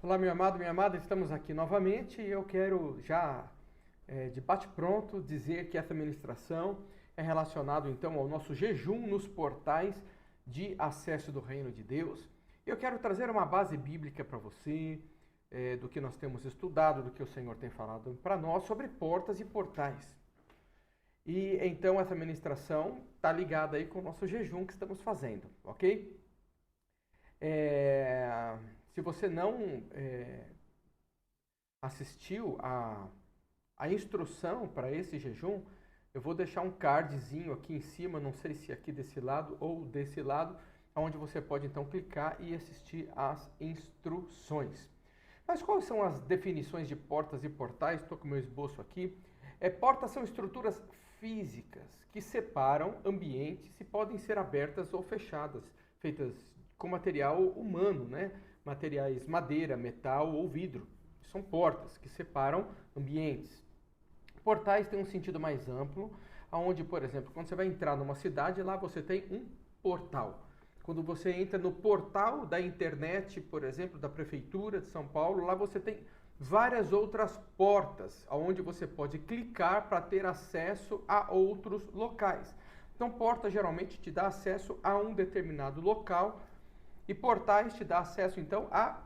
Olá, meu amado, minha amada, estamos aqui novamente e eu quero já, de bate-pronto, dizer que essa ministração é relacionada então ao nosso jejum nos portais de acesso do Reino de Deus. Eu quero trazer uma base bíblica para você, do que nós temos estudado, do que o Senhor tem falado para nós sobre portas e portais. E então essa ministração está ligada aí com o nosso jejum que estamos fazendo, ok? É, Se você não assistiu a instrução para esse jejum, eu vou deixar um cardzinho aqui em cima, não sei se aqui desse lado ou desse lado, onde você pode então clicar e assistir às instruções. Mas quais são as definições de portas e portais? Estou com o meu esboço aqui. Portas são estruturas físicas que separam ambientes e podem ser abertas ou fechadas, feitas com material humano, né? Materiais madeira, metal ou vidro. São portas que separam ambientes. Portais têm um sentido mais amplo, onde, por exemplo, quando você vai entrar numa cidade, lá você tem um portal. Quando você entra no portal da internet, por exemplo, da Prefeitura de São Paulo, lá você tem várias outras portas, onde você pode clicar para ter acesso a outros locais. Então, porta geralmente te dá acesso a um determinado local e portais te dá acesso, então, a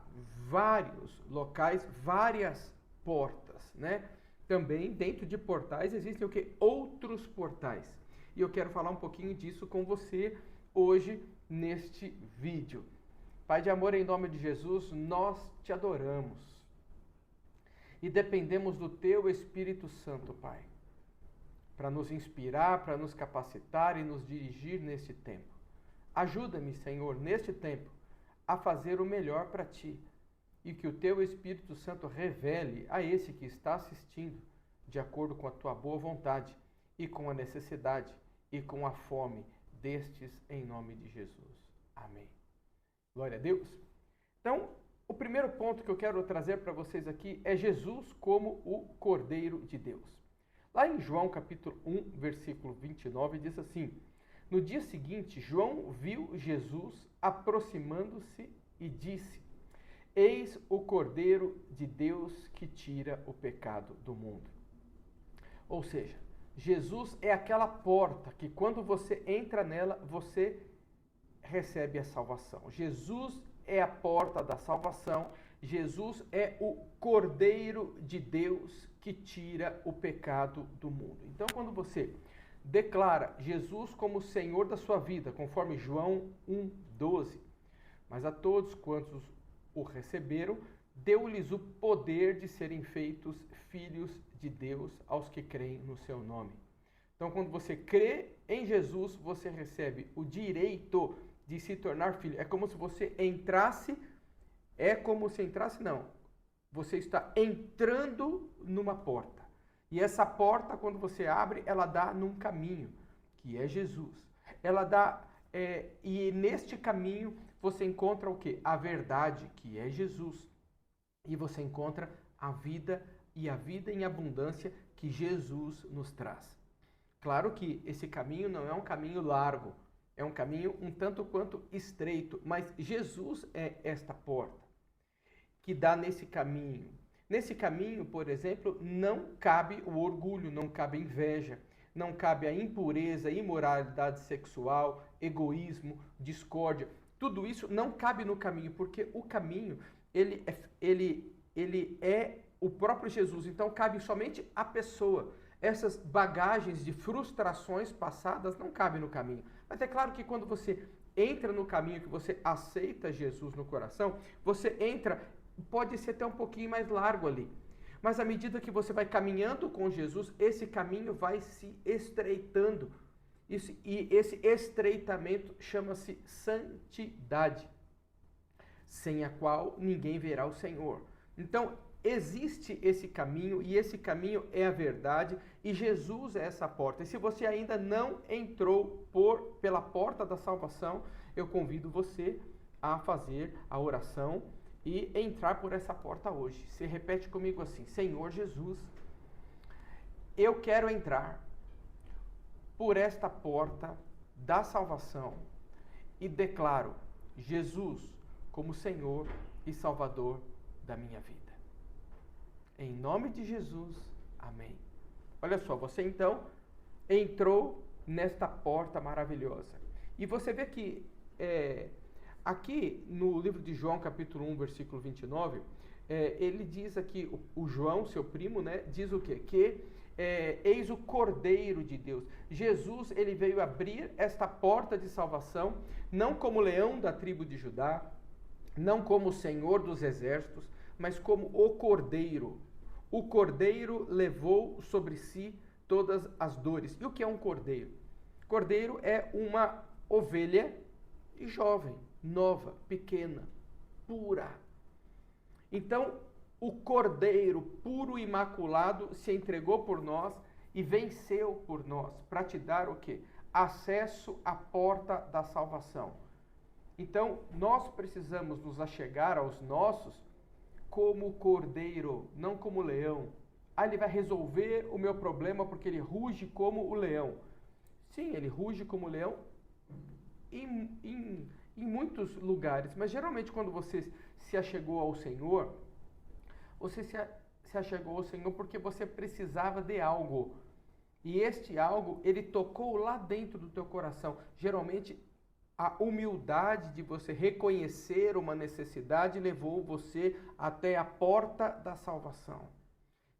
vários locais, várias portas, né? Também dentro de portais existem o que? Outros portais. E eu quero falar um pouquinho disso com você hoje neste vídeo. Pai de amor, em nome de Jesus, nós te adoramos e dependemos do teu Espírito Santo, Pai, para nos inspirar, para nos capacitar e nos dirigir neste tempo. Ajuda-me, Senhor, neste tempo, a fazer o melhor para ti e que o teu Espírito Santo revele a esse que está assistindo, de acordo com a tua boa vontade e com a necessidade e com a fome destes, em nome de Jesus. Amém. Glória a Deus. Então, o primeiro ponto que eu quero trazer para vocês aqui é Jesus como o Cordeiro de Deus. Lá em João capítulo 1, versículo 29, diz assim: No dia seguinte, João viu Jesus aproximando-se e disse: Eis o Cordeiro de Deus que tira o pecado do mundo. Ou seja, Jesus é aquela porta que quando você entra nela, você recebe a salvação. Jesus é a porta da salvação. Jesus é o Cordeiro de Deus que tira o pecado do mundo. Então, quando você declara Jesus como Senhor da sua vida, conforme João 1,12, mas a todos quantos o receberam, deu-lhes o poder de serem feitos filhos de Deus aos que creem no seu nome. Então, quando você crê em Jesus, você recebe o direito de se tornar filho. É como se você entrasse, não. Você está entrando numa porta. E essa porta, quando você abre, ela dá num caminho, que é Jesus. Ela dá, e neste caminho você encontra o quê? A verdade, que é Jesus. E você encontra a vida e a vida em abundância que Jesus nos traz. Claro que esse caminho não é um caminho largo, é um caminho um tanto quanto estreito, mas Jesus é esta porta que dá nesse caminho. Nesse caminho, por exemplo, não cabe o orgulho, não cabe a inveja, não cabe a impureza, imoralidade sexual, egoísmo, discórdia. Tudo isso não cabe no caminho, porque o caminho ele é o próprio Jesus. Então cabe somente a pessoa. Essas bagagens de frustrações passadas não cabem no caminho. Mas é claro que quando você entra no caminho, que você aceita Jesus no coração, você entra, pode ser até um pouquinho mais largo ali. Mas à medida que você vai caminhando com Jesus, esse caminho vai se estreitando. E esse estreitamento chama-se santidade, sem a qual ninguém verá o Senhor. Então, existe esse caminho, e esse caminho é a verdade, e Jesus é essa porta. E se você ainda não entrou pela porta da salvação, eu convido você a fazer a oração e entrar por essa porta hoje. Você repete comigo assim: Senhor Jesus, eu quero entrar por esta porta da salvação e declaro Jesus como Senhor e Salvador da minha vida. Em nome de Jesus, amém. Olha só, você então entrou nesta porta maravilhosa. E você vê que aqui no livro de João, capítulo 1, versículo 29, ele diz aqui, o João, seu primo, né, diz o quê? Que eis o Cordeiro de Deus. Jesus, ele veio abrir esta porta de salvação, não como leão da tribo de Judá, não como o Senhor dos exércitos, mas como o Cordeiro. O Cordeiro levou sobre si todas as dores. E o que é um cordeiro? Cordeiro é uma ovelha jovem, nova, pequena, pura. Então, o Cordeiro puro e imaculado se entregou por nós e venceu por nós, para te dar o quê? Acesso à porta da salvação. Então, nós precisamos nos achegar aos nossos como cordeiro, não como leão. Ele vai resolver o meu problema porque ele ruge como o leão. Sim, ele ruge como o leão em muitos lugares, mas geralmente quando você se achegou ao Senhor, você se achegou ao Senhor porque você precisava de algo. E este algo, ele tocou lá dentro do teu coração. Geralmente, a humildade de você reconhecer uma necessidade levou você até a porta da salvação.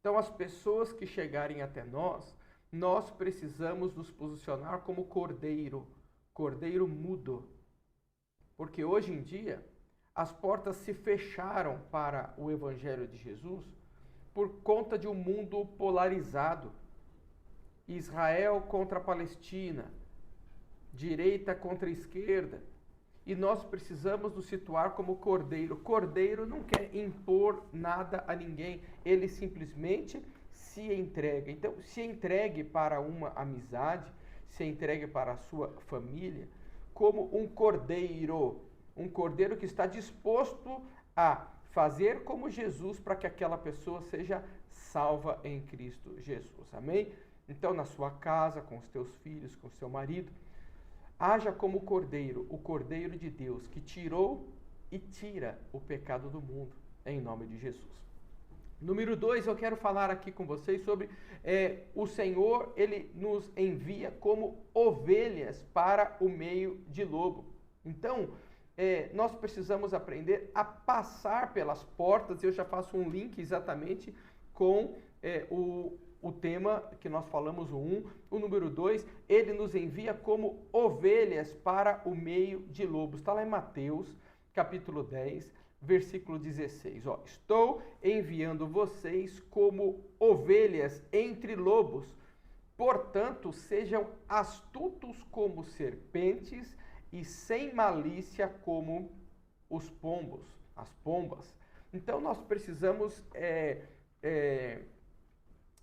Então, as pessoas que chegarem até nós, nós precisamos nos posicionar como cordeiro, cordeiro mudo. Porque hoje em dia, as portas se fecharam para o Evangelho de Jesus por conta de um mundo polarizado. Israel contra a Palestina, direita contra a esquerda. E nós precisamos nos situar como cordeiro. Cordeiro não quer impor nada a ninguém, ele simplesmente se entrega. Então, se entregue para uma amizade, se entregue para a sua família, como um cordeiro que está disposto a fazer como Jesus para que aquela pessoa seja salva em Cristo Jesus. Amém? Então, na sua casa, com os teus filhos, com o seu marido, haja como cordeiro, o Cordeiro de Deus, que tirou e tira o pecado do mundo, em nome de Jesus. Número 2, eu quero falar aqui com vocês sobre o Senhor, ele nos envia como ovelhas para o meio de lobo. Então, nós precisamos aprender a passar pelas portas, eu já faço um link exatamente com o tema que nós falamos, o 1, o número 2, ele nos envia como ovelhas para o meio de lobos. Está lá em Mateus, capítulo 10, versículo 16. Estou enviando vocês como ovelhas entre lobos, portanto, sejam astutos como serpentes e sem malícia como os pombos, as pombas. Então, nós precisamos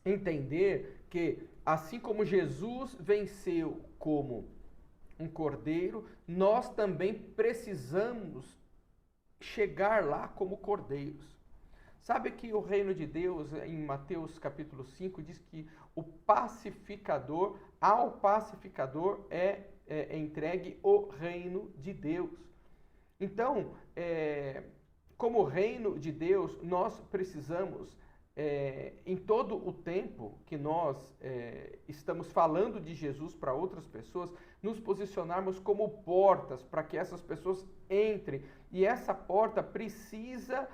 entender que, assim como Jesus venceu como um cordeiro, nós também precisamos chegar lá como cordeiros. Sabe que o reino de Deus, em Mateus capítulo 5, diz que o pacificador, ao pacificador é entregue o reino de Deus. Então, como reino de Deus, nós precisamos em todo o tempo que nós estamos falando de Jesus para outras pessoas, nos posicionarmos como portas para que essas pessoas entrem. E essa porta precisa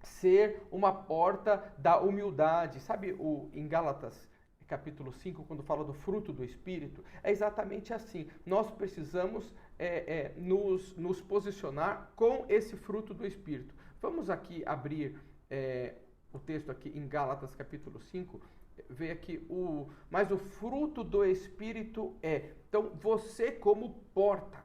ser uma porta da humildade. Sabe em Gálatas capítulo 5, quando fala do fruto do Espírito? É exatamente assim. Nós precisamos nos posicionar com esse fruto do Espírito. Vamos aqui abrir o texto aqui em Gálatas capítulo 5, vê aqui mas o fruto do Espírito então você como porta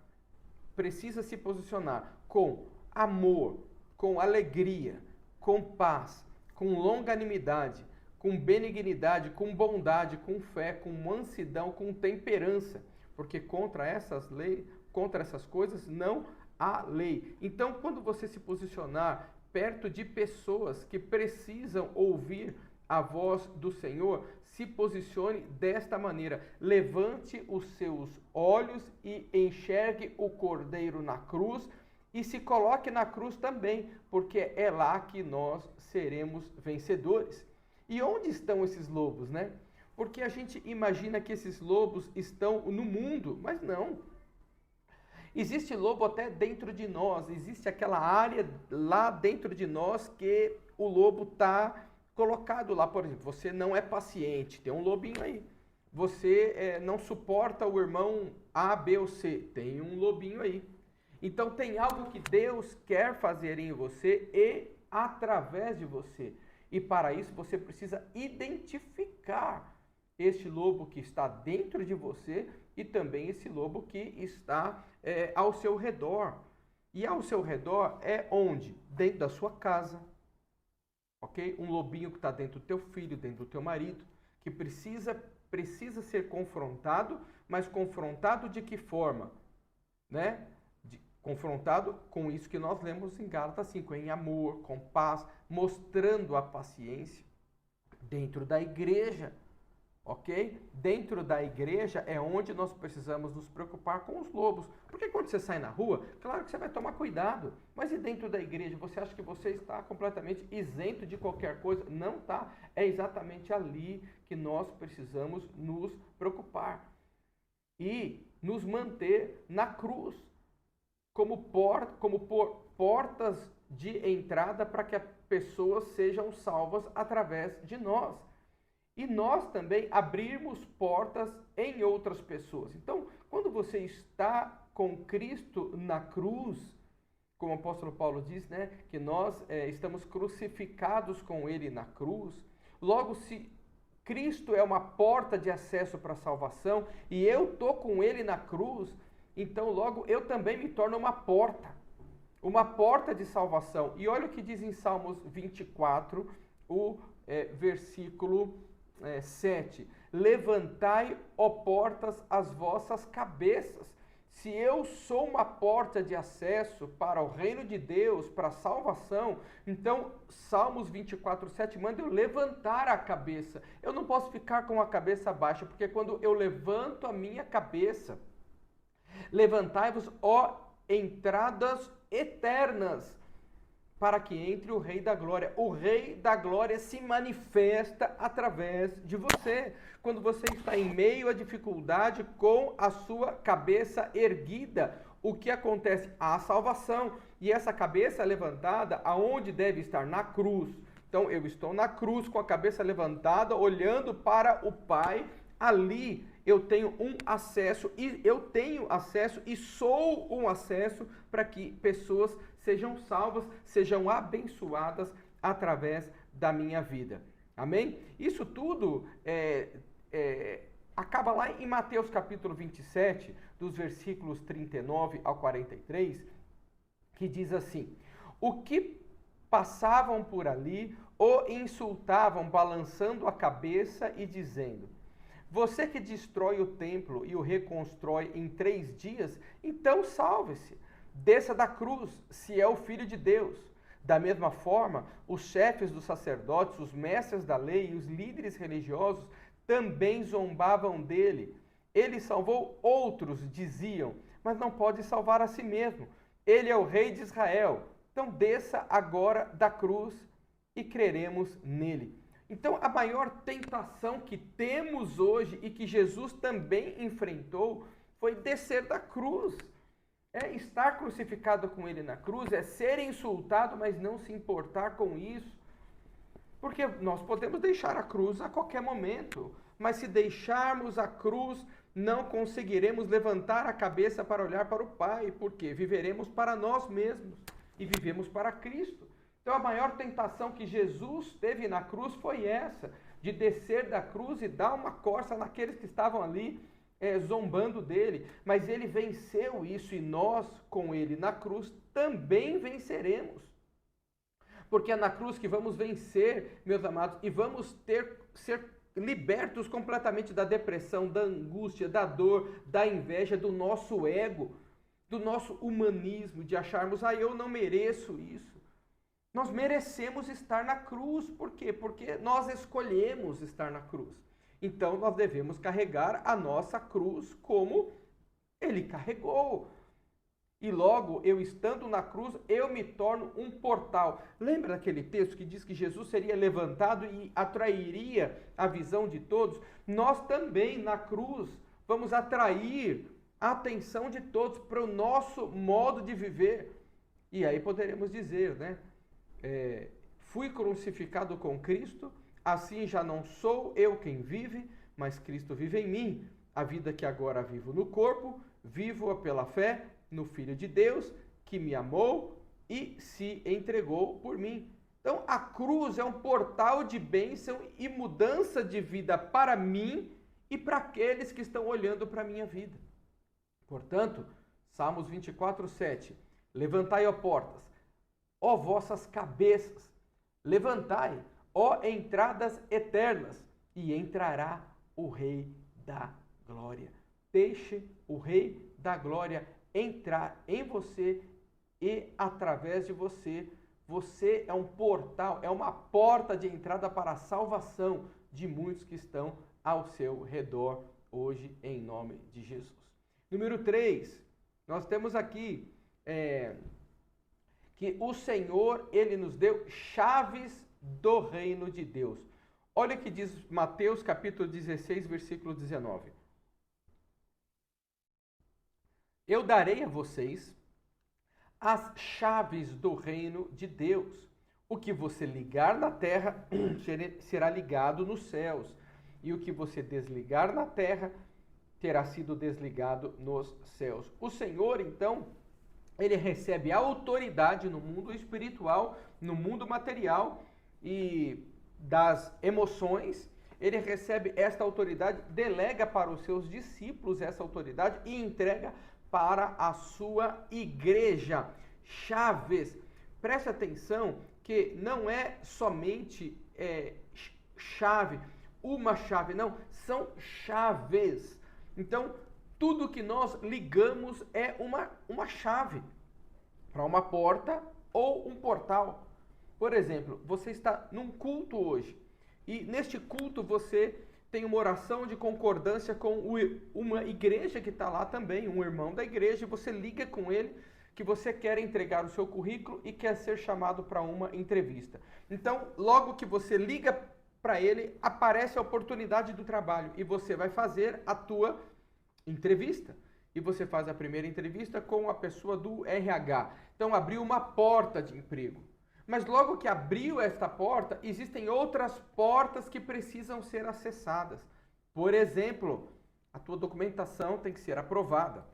precisa se posicionar com amor, com alegria, com paz, com longanimidade, com benignidade, com bondade, com fé, com mansidão, com temperança, porque contra essas coisas não há lei. Então, quando você se posicionar perto de pessoas que precisam ouvir a voz do Senhor, se posicione desta maneira. Levante os seus olhos e enxergue o Cordeiro na cruz e se coloque na cruz também, porque é lá que nós seremos vencedores. E onde estão esses lobos, né? Porque a gente imagina que esses lobos estão no mundo, mas não. Existe lobo até dentro de nós, existe aquela área lá dentro de nós que o lobo está colocado lá. Por exemplo, você não é paciente, tem um lobinho aí. Você não suporta o irmão A, B ou C, tem um lobinho aí. Então tem algo que Deus quer fazer em você e através de você. E para isso você precisa identificar este lobo que está dentro de você e também esse lobo que está ao seu redor. E ao seu redor é onde? Dentro da sua casa. Ok? Um lobinho que está dentro do teu filho, dentro do teu marido, que precisa ser confrontado, mas confrontado de que forma? Né? Confrontado com isso que nós lemos em Gálatas 5, em amor, com paz, mostrando a paciência dentro da igreja, ok? Dentro da igreja é onde nós precisamos nos preocupar com os lobos, porque quando você sai na rua, claro que você vai tomar cuidado, mas e dentro da igreja, você acha que você está completamente isento de qualquer coisa? Não está, é exatamente ali que nós precisamos nos preocupar e nos manter na cruz, como portas de entrada para que as pessoas sejam salvas através de nós. E nós também abrirmos portas em outras pessoas. Então, quando você está com Cristo na cruz, como o apóstolo Paulo diz, né, que nós estamos crucificados com Ele na cruz, logo se Cristo é uma porta de acesso para a salvação e eu estou com Ele na cruz, então logo eu também me torno uma porta de salvação. E olha o que diz em Salmos 24, o versículo 7. Levantai, ó portas, as vossas cabeças. Se eu sou uma porta de acesso para o reino de Deus, para a salvação, então Salmos 24, 7 manda eu levantar a cabeça. Eu não posso ficar com a cabeça baixa, porque quando eu levanto a minha cabeça, levantai-vos, ó entradas eternas, para que entre o Rei da Glória. O Rei da Glória se manifesta através de você. Quando você está em meio à dificuldade com a sua cabeça erguida, o que acontece? Há salvação. E essa cabeça levantada, aonde deve estar? Na cruz. Então eu estou na cruz com a cabeça levantada, olhando para o Pai. Ali eu tenho um acesso e sou um acesso para que pessoas sejam salvas, sejam abençoadas através da minha vida. Amém? Isso tudo acaba lá em Mateus capítulo 27, dos versículos 39 ao 43, que diz assim: o que passavam por ali o insultavam, balançando a cabeça e dizendo: você que destrói o templo e o reconstrói em 3 dias, então salve-se, desça da cruz, se é o Filho de Deus. Da mesma forma, os chefes dos sacerdotes, os mestres da lei e os líderes religiosos também zombavam dele. Ele salvou outros, diziam, mas não pode salvar a si mesmo. Ele é o Rei de Israel. Então desça agora da cruz e creremos nele. Então, a maior tentação que temos hoje e que Jesus também enfrentou foi descer da cruz. É estar crucificado com ele na cruz, é ser insultado, mas não se importar com isso. Porque nós podemos deixar a cruz a qualquer momento, mas se deixarmos a cruz, não conseguiremos levantar a cabeça para olhar para o Pai, porque viveremos para nós mesmos e vivemos para Cristo. Então a maior tentação que Jesus teve na cruz foi essa, de descer da cruz e dar uma corça naqueles que estavam ali zombando dele. Mas ele venceu isso e nós, com ele na cruz, também venceremos. Porque é na cruz que vamos vencer, meus amados, e vamos ser libertos completamente da depressão, da angústia, da dor, da inveja, do nosso ego, do nosso humanismo, de acharmos, eu não mereço isso. Nós merecemos estar na cruz. Por quê? Porque nós escolhemos estar na cruz. Então nós devemos carregar a nossa cruz como ele carregou. E logo, eu estando na cruz, eu me torno um portal. Lembra daquele texto que diz que Jesus seria levantado e atrairia a visão de todos? Nós também, na cruz, vamos atrair a atenção de todos para o nosso modo de viver. E aí poderemos dizer, né? Fui crucificado com Cristo, assim já não sou eu quem vive, mas Cristo vive em mim. A vida que agora vivo no corpo, vivo-a pela fé no Filho de Deus, que me amou e se entregou por mim. Então, a cruz é um portal de bênção e mudança de vida para mim e para aqueles que estão olhando para a minha vida. Portanto, Salmos 24:7, levantai, ó portas, ó vossas cabeças, levantai, ó entradas eternas, e entrará o Rei da Glória. Deixe o Rei da Glória entrar em você e através de você. Você é um portal, é uma porta de entrada para a salvação de muitos que estão ao seu redor hoje, em nome de Jesus. Número 3, nós temos aqui que o Senhor, Ele nos deu chaves do reino de Deus. Olha o que diz Mateus capítulo 16, versículo 19. Eu darei a vocês as chaves do reino de Deus. O que você ligar na terra será ligado nos céus, e o que você desligar na terra terá sido desligado nos céus. O Senhor, então, ele recebe autoridade no mundo espiritual, no mundo material e das emoções. Ele recebe esta autoridade, delega para os seus discípulos essa autoridade e entrega para a sua igreja. Chaves. Preste atenção que não é somente chave, uma chave, não, são chaves. Então, tudo que nós ligamos é uma chave para uma porta ou um portal. Por exemplo, você está num culto hoje e neste culto você tem uma oração de concordância com uma igreja que está lá também, um irmão da igreja, e você liga com ele que você quer entregar o seu currículo e quer ser chamado para uma entrevista. Então, logo que você liga para ele, aparece a oportunidade do trabalho e você vai fazer a tua entrevista. E você faz a primeira entrevista com a pessoa do RH. Então, abriu uma porta de emprego. Mas logo que abriu esta porta, existem outras portas que precisam ser acessadas. Por exemplo, a tua documentação tem que ser aprovada.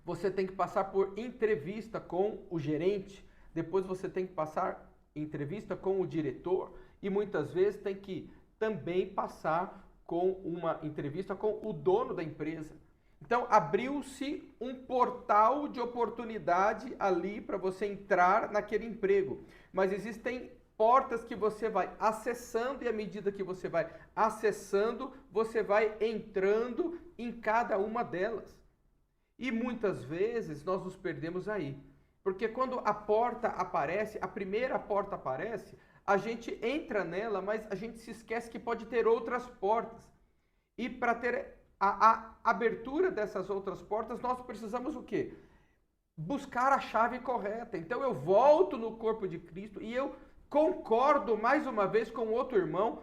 Você tem que passar por entrevista com o gerente. Depois você tem que passar entrevista com o diretor. E muitas vezes tem que também passar com uma entrevista com o dono da empresa. Então, abriu-se um portal de oportunidade ali para você entrar naquele emprego. Mas existem portas que você vai acessando e à medida que você vai acessando, você vai entrando em cada uma delas. E muitas vezes nós nos perdemos aí. Porque quando a porta aparece, a primeira porta aparece, a gente entra nela, mas a gente se esquece que pode ter outras portas. E para ter a abertura dessas outras portas, nós precisamos o quê? Buscar a chave correta. Então eu volto no corpo de Cristo e eu concordo mais uma vez com outro irmão.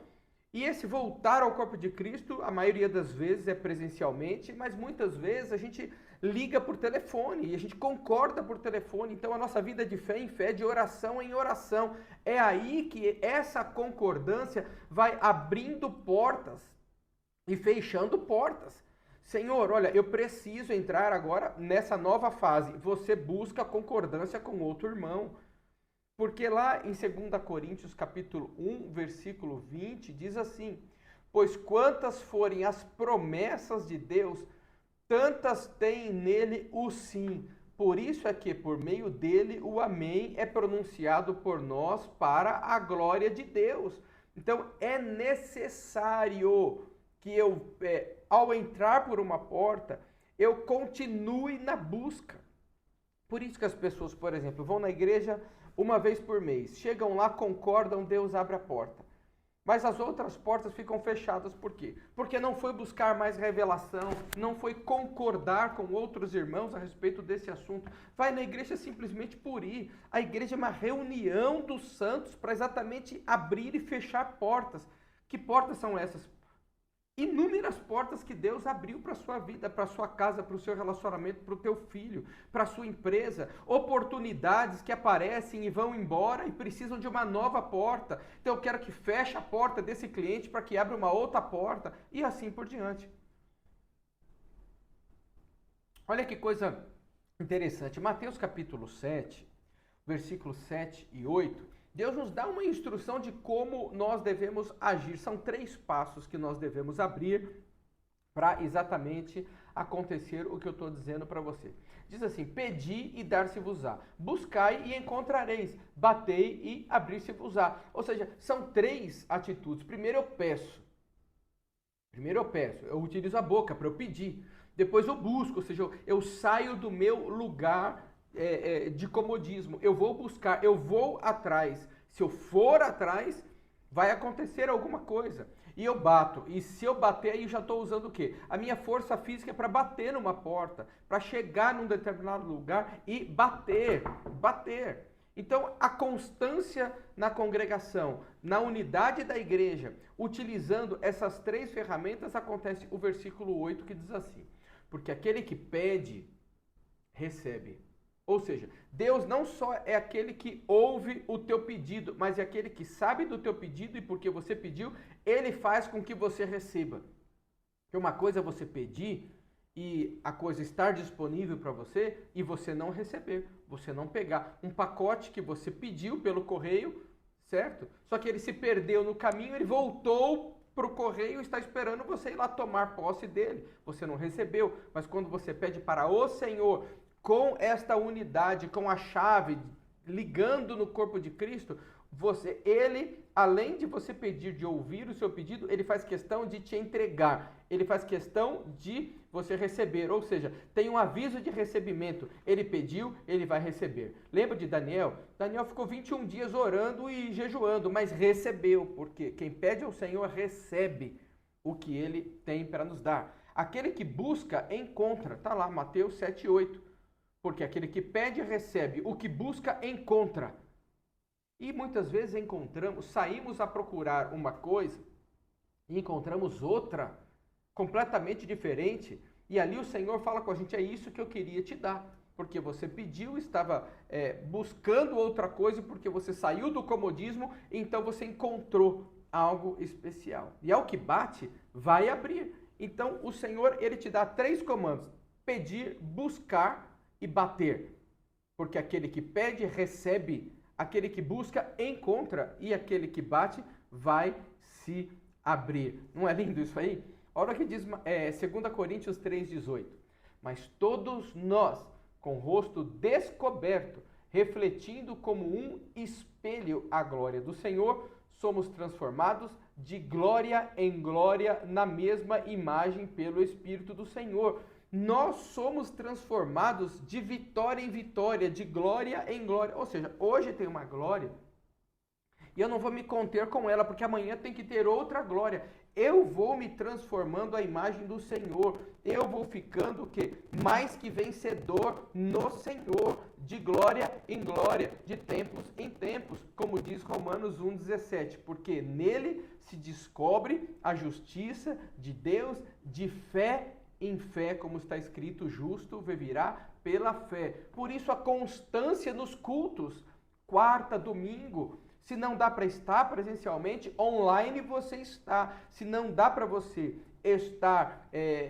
E esse voltar ao corpo de Cristo, a maioria das vezes é presencialmente, mas muitas vezes a gente liga por telefone e a gente concorda por telefone. Então a nossa vida de fé em fé, de oração em oração. É aí que essa concordância vai abrindo portas e fechando portas. Senhor, olha, eu preciso entrar agora nessa nova fase. Você busca concordância com outro irmão. Porque lá em 2 Coríntios capítulo 1, versículo 20, diz assim: pois quantas forem as promessas de Deus, tantas tem nele o sim. Por isso é que por meio dele o amém é pronunciado por nós para a glória de Deus. Então é necessário que eu, ao entrar por uma porta, eu continue na busca. Por isso que as pessoas, por exemplo, vão na igreja uma vez por mês, chegam lá, concordam, Deus abre a porta. Mas as outras portas ficam fechadas por quê? Porque não foi buscar mais revelação, não foi concordar com outros irmãos a respeito desse assunto. Vai na igreja simplesmente por ir. A igreja é uma reunião dos santos para exatamente abrir e fechar portas. Que portas são essas? Inúmeras portas que Deus abriu para a sua vida, para a sua casa, para o seu relacionamento, para o teu filho, para a sua empresa. Oportunidades que aparecem e vão embora e precisam de uma nova porta. Então eu quero que feche a porta desse cliente para que abra uma outra porta e assim por diante. Olha que coisa interessante. Mateus capítulo 7, versículos 7 e 8. Deus nos dá uma instrução de como nós devemos agir. São 3 passos que nós devemos abrir para exatamente acontecer o que eu estou dizendo para você. Diz assim: pedi e dar-se-vos-á, buscai e encontrareis, batei e abrir-se-vos-á. Ou seja, são 3 atitudes. Primeiro eu peço, eu utilizo a boca para eu pedir. Depois eu busco, ou seja, eu saio do meu lugar de comodismo. Eu vou buscar, eu vou atrás. Se eu for atrás, vai acontecer alguma coisa. E eu bato. E se eu bater, aí já estou usando o quê? A minha força física é para bater numa porta, para chegar num determinado lugar e bater. Então, a constância na congregação, na unidade da igreja, utilizando essas 3 ferramentas, acontece o versículo 8 que diz assim: porque aquele que pede, recebe. Ou seja, Deus não só é aquele que ouve o teu pedido, mas é aquele que sabe do teu pedido e porque você pediu, Ele faz com que você receba. Porque uma coisa é você pedir e a coisa estar disponível para você e você não receber, você não pegar. Um pacote que você pediu pelo correio, certo? Só que ele se perdeu no caminho, ele voltou para o correio e está esperando você ir lá tomar posse dele. Você não recebeu, mas quando você pede para o Senhor, com esta unidade, com a chave, ligando no corpo de Cristo, ele, além de você pedir, de ouvir o seu pedido, ele faz questão de te entregar. Ele faz questão de você receber. Ou seja, tem um aviso de recebimento. Ele pediu, ele vai receber. Lembra de Daniel? Daniel ficou 21 dias orando e jejuando, mas recebeu. Porque quem pede ao Senhor recebe o que ele tem para nos dar. Aquele que busca, encontra. Está lá, Mateus 7:8. Porque aquele que pede, recebe. O que busca, encontra. E muitas vezes saímos a procurar uma coisa e encontramos outra completamente diferente. E ali o Senhor fala com a gente: é isso que eu queria te dar. Porque você pediu, estava buscando outra coisa, porque você saiu do comodismo, então você encontrou algo especial. E ao que bate, vai abrir. Então o Senhor, ele te dá 3 comandos: pedir, buscar e bater. Porque aquele que pede, recebe. Aquele que busca, encontra. E aquele que bate, vai se abrir. Não é lindo isso aí? Olha o que diz 2 Coríntios 3,18. Mas todos nós, com o rosto descoberto, refletindo como um espelho a glória do Senhor, somos transformados de glória em glória na mesma imagem pelo Espírito do Senhor. Nós somos transformados de vitória em vitória, de glória em glória. Ou seja, hoje tem uma glória e eu não vou me conter com ela, porque amanhã tem que ter outra glória. Eu vou me transformando à imagem do Senhor. Eu vou ficando o quê? Mais que vencedor no Senhor, de glória em glória, de tempos em tempos, como diz Romanos 1,17. Porque nele se descobre a justiça de Deus de fé em fé, como está escrito: justo viverá pela fé. Por isso a constância nos cultos, quarta, domingo. Se não dá para estar presencialmente, online você está. Se não dá para você estar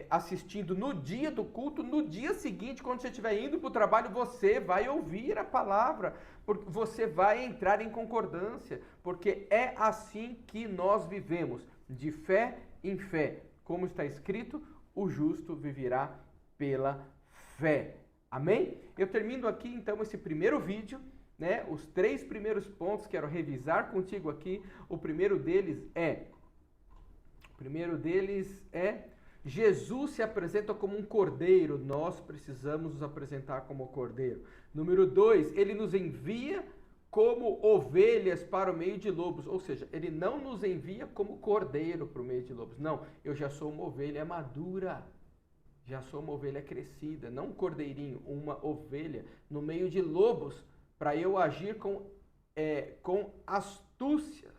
assistindo no dia do culto, no dia seguinte, quando você estiver indo para o trabalho, você vai ouvir a palavra, porque você vai entrar em concordância, porque é assim que nós vivemos, de fé em fé. Como está escrito: o justo viverá pela fé. Amém? Eu termino aqui então esse primeiro vídeo, né? Os 3 primeiros pontos quero revisar contigo aqui. O primeiro deles é Jesus se apresenta como um cordeiro. Nós precisamos nos apresentar como cordeiro. Número 2, ele nos envia como ovelhas para o meio de lobos. Ou seja, ele não nos envia como cordeiro para o meio de lobos. Não, eu já sou uma ovelha madura. Já sou uma ovelha crescida, não um cordeirinho, uma ovelha no meio de lobos, para eu agir com astúcia,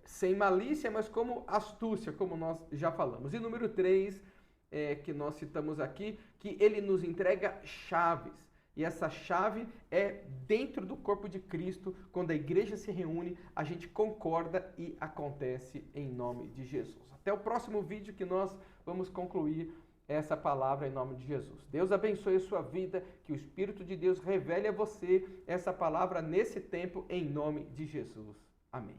sem malícia, mas como astúcia, como nós já falamos. E número 3, que nós citamos aqui, que ele nos entrega chaves. E essa chave é dentro do corpo de Cristo, quando a igreja se reúne, a gente concorda e acontece em nome de Jesus. Até o próximo vídeo que nós vamos concluir essa palavra em nome de Jesus. Deus abençoe a sua vida, que o Espírito de Deus revele a você essa palavra nesse tempo em nome de Jesus. Amém.